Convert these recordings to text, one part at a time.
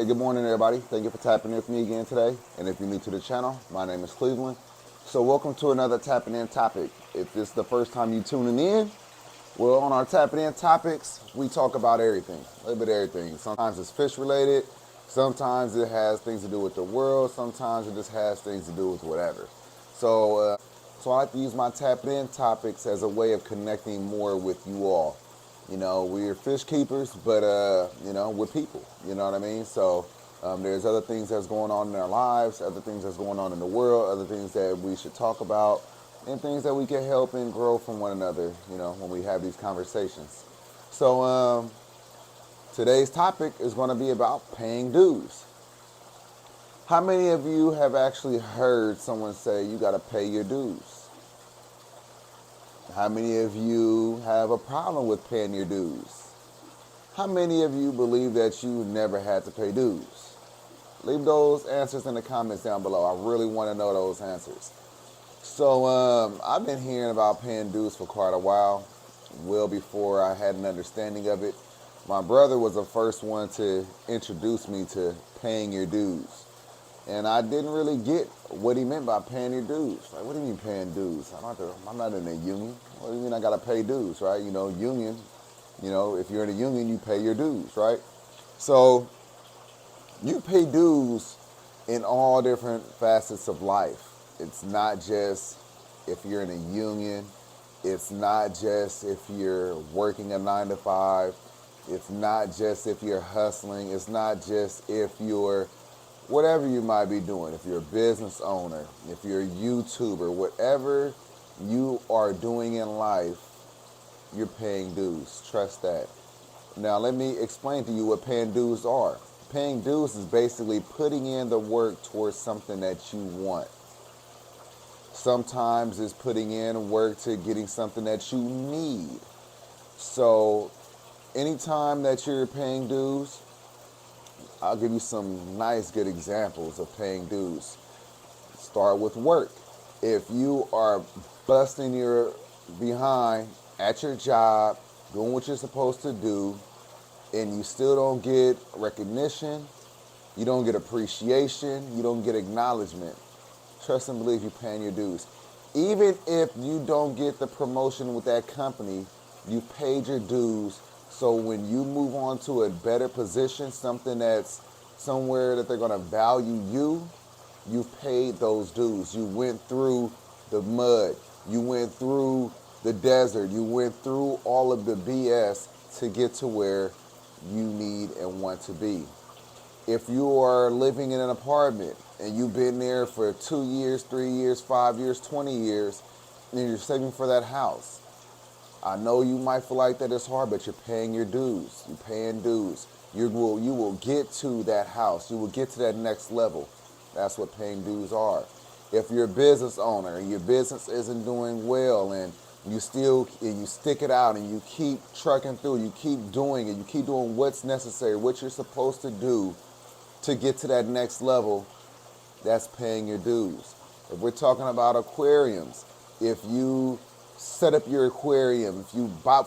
Good morning, everybody. Thank you for tapping in with me again today. And if you're new to the channel, my name is Cleveland. So welcome to another TapN N topic. If this is the first time you tuning in, well, on our TapN N topics, we talk about everything, a little bit of everything. Sometimes it's fish related. Sometimes it has things to do with the world. Sometimes it just has things to do with whatever. So I like to use my TapN N topics as a way of connecting more with you all. You know, we're fish keepers, but, we're people, you know what I mean? So there's other things that's going on in our lives, other things that's going on in the world, other things that we should talk about, and things that we can help and grow from one another, you know, when we have these conversations. So today's topic is going to be about paying dues. How many of you have actually heard someone say you got to pay your dues? How many of you have a problem with paying your dues? How many of you believe that you never had to pay dues? Leave those answers in the comments down below. I really want to know those answers. So I've been hearing about paying dues for quite a while, well before I had an understanding of it. My brother was the first one to introduce me to paying your dues. And I didn't really get what he meant by paying your dues. Like, what do you mean paying dues? I'm not in a union. What do you mean I got to pay dues, right? You know, union, if you're in a union, you pay your dues, right? So you pay dues in all different facets of life. It's not just if you're in a union. It's not just if you're working a 9 to 5. It's not just if you're hustling. It's not just if you're whatever you might be doing, if you're a business owner, if you're a YouTuber, whatever you are doing in life, you're paying dues. Trust that. Now, let me explain to you what paying dues are. Paying dues is basically putting in the work towards something that you want. Sometimes it's putting in work to getting something that you need. So anytime that you're paying dues, I'll give you some nice, good examples of paying dues. Start with work. If you are busting your behind at your job, doing what you're supposed to do, and you still don't get recognition, you don't get appreciation, you don't get acknowledgement, trust and believe you're paying your dues. Even if you don't get the promotion with that company, you paid your dues. So when you move on to a better position, something that's somewhere that they're going to value you, you've paid those dues. You went through the mud. You went through the desert. You went through all of the BS to get to where you need and want to be. If you are living in an apartment and you've been there for 2 years, 3 years, 5 years, 20 years, and you're saving for that house, I know you might feel like that it's hard, but you're paying your dues. You're paying dues. You will get to that house. You will get to that next level. That's what paying dues are. If you're a business owner and your business isn't doing well and you stick it out and you keep trucking through, you keep doing it, you keep doing what's necessary, what you're supposed to do to get to that next level, that's paying your dues. If we're talking about aquariums, if you set up your aquarium, if you buy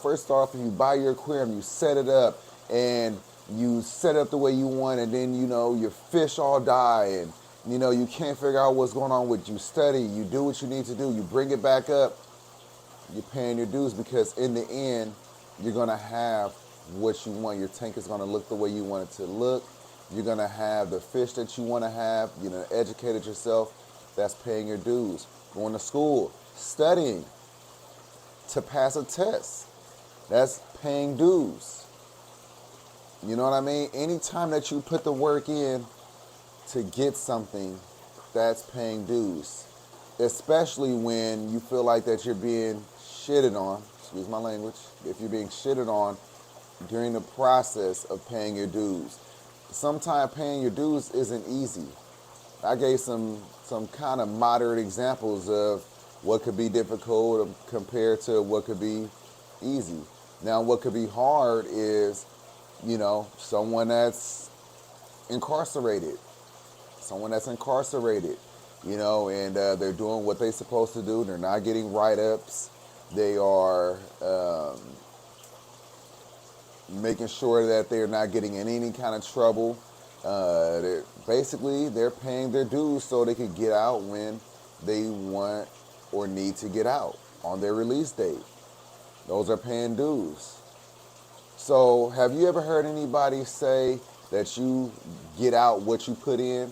your aquarium, you set it up and you set it up the way you want, and then your fish all die and you can't figure out what's going on with you. Study, you do what you need to do, you bring it back up, you're paying your dues, because in the end you're going to have what you want. Your tank is going to look the way you want it to look. You're going to have the fish that you want to have. Educated yourself. That's paying your dues. Going to school, studying to pass a test, that's paying dues. You know what I mean? Anytime that you put the work in to get something, that's paying dues. Especially when you feel like that you're being shitted on, excuse my language, if you're being shitted on during the process of paying your dues. Sometimes paying your dues isn't easy. I gave some kind of moderate examples of what could be difficult compared to what could be easy. Now, what could be hard is, someone that's incarcerated. And they're doing what they're supposed to do. They're not getting write-ups. They are making sure that they're not getting in any kind of trouble. Basically, they're paying their dues so they can get out when they want or need to get out on their release date. Those are paying dues. So have you ever heard anybody say that you get out what you put in?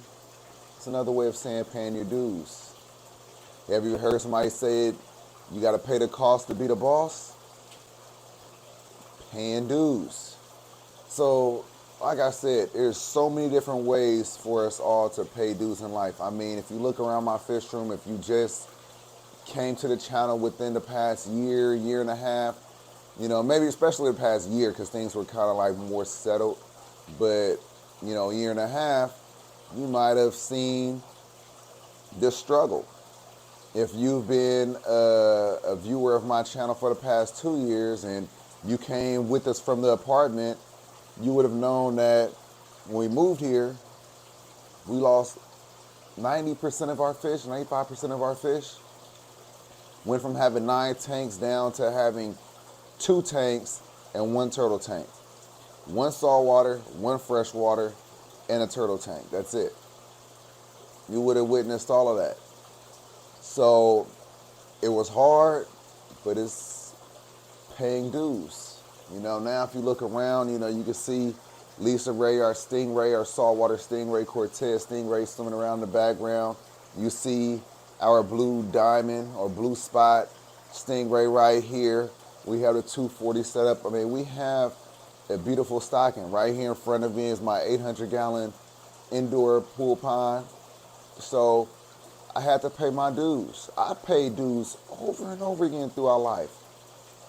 It's another way of saying paying your dues. Have you heard somebody say it, you got to pay the cost to be the boss? Paying dues. So, like I said, there's so many different ways for us all to pay dues in life. I mean, if you look around my fish room, if you just came to the channel within the past year, year and a half, you know, maybe especially the past year because things were kind of like more settled. But, you know, a year and a half, you might have seen the struggle. If you've been a viewer of my channel for the past 2 years and you came with us from the apartment, you would have known that when we moved here, we lost 90% of our fish, 95% of our fish. Went from having 9 tanks down to having 2 tanks and 1 turtle tank. 1 saltwater, 1 freshwater, and a turtle tank. That's it. You would have witnessed all of that. So it was hard, but it's paying dues. You know, now if you look around, you know, you can see Lisa Ray, our stingray, our saltwater stingray, Cortez stingray swimming around in the background. You see our blue diamond or blue spot stingray right here. We have the 240 set up. I mean, we have a beautiful stocking. Right here in front of me is my 800-gallon indoor pool pond. So I had to pay my dues. I paid dues over and over again through our life.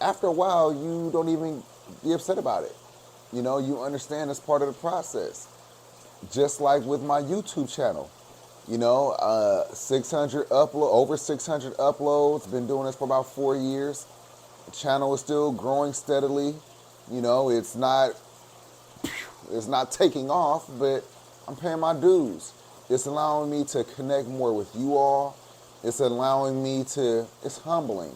After a while, you don't even be upset about it. You know, you understand it's part of the process. Just like with my YouTube channel. You know, over 600 uploads. Been doing this for about 4 years. The channel is still growing steadily. You know, it's not taking off, but I'm paying my dues. It's allowing me to connect more with you all. It's allowing me to, it's humbling.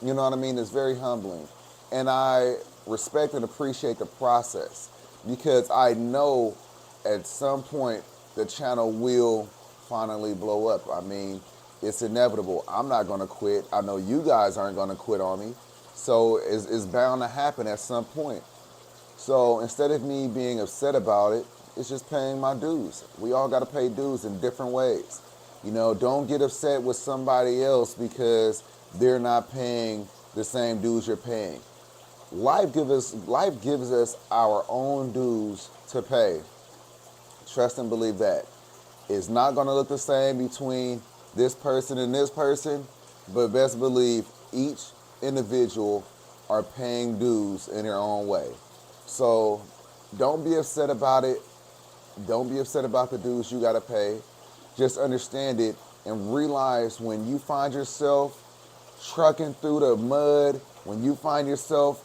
You know what I mean? It's very humbling. And I respect and appreciate the process because I know at some point the channel will finally blow up. I mean, it's inevitable. I'm not going to quit. I know you guys aren't going to quit on me. So it's bound to happen at some point. So instead of me being upset about it, it's just paying my dues. We all got to pay dues in different ways. You know, don't get upset with somebody else because they're not paying the same dues you're paying. Life gives us our own dues to pay. Trust and believe that. It's not going to look the same between this person and this person, but best believe each individual are paying dues in their own way. So don't be upset about it. Don't be upset about the dues you got to pay. Just understand it and realize when you find yourself trucking through the mud, when you find yourself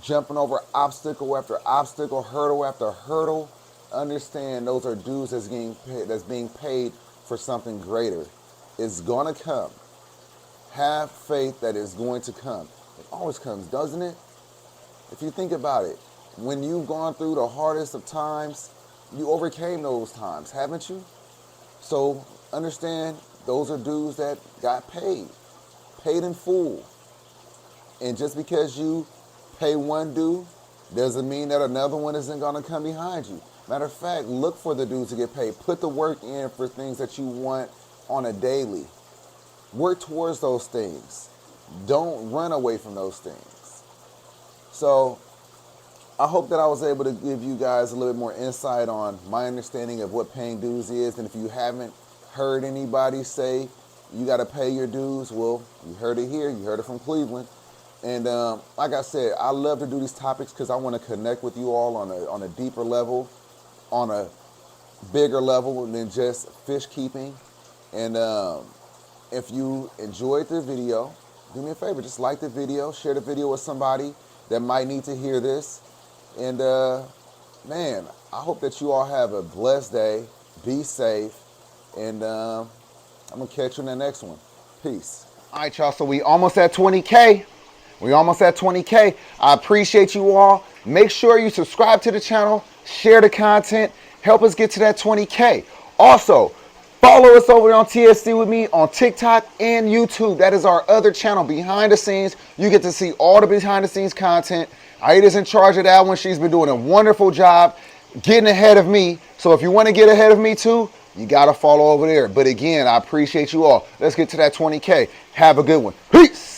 jumping over obstacle after obstacle, hurdle after hurdle, understand those are dues that's being paid for something greater. It's going to come. Have faith that it's going to come. It always comes, doesn't it? If you think about it, when you've gone through the hardest of times, you overcame those times, haven't you? So understand those are dues that got paid in full. And just because you pay one due doesn't mean that another one isn't going to come behind you. Matter of fact, look for the dues to get paid. Put the work in for things that you want on a daily. Work towards those things. Don't run away from those things. So I hope that I was able to give you guys a little bit more insight on my understanding of what paying dues is. And if you haven't heard anybody say you got to pay your dues, well, you heard it here. You heard it from Cleveland. And like I said, I love to do these topics because I want to connect with you all on a deeper level, on a bigger level than just fish keeping. And if you enjoyed the video, do me a favor, just like the video, share the video with somebody that might need to hear this. And man, I hope that you all have a blessed day. Be safe. And I'm going to catch you in the next one. Peace. All right, y'all. So we almost at 20K. We almost at 20K. I appreciate you all. Make sure you subscribe to the channel, share the content, Help us get to that 20K. Also, follow us over on TFC with me on TikTok and YouTube. That is our other channel, behind the scenes. You get to see all the behind the scenes content. Aida's in charge of that one. She's been doing a wonderful job getting ahead of me. So if you want to get ahead of me too, you got to follow over there. But again, I appreciate you all. Let's get to that 20K. Have a good one. Peace.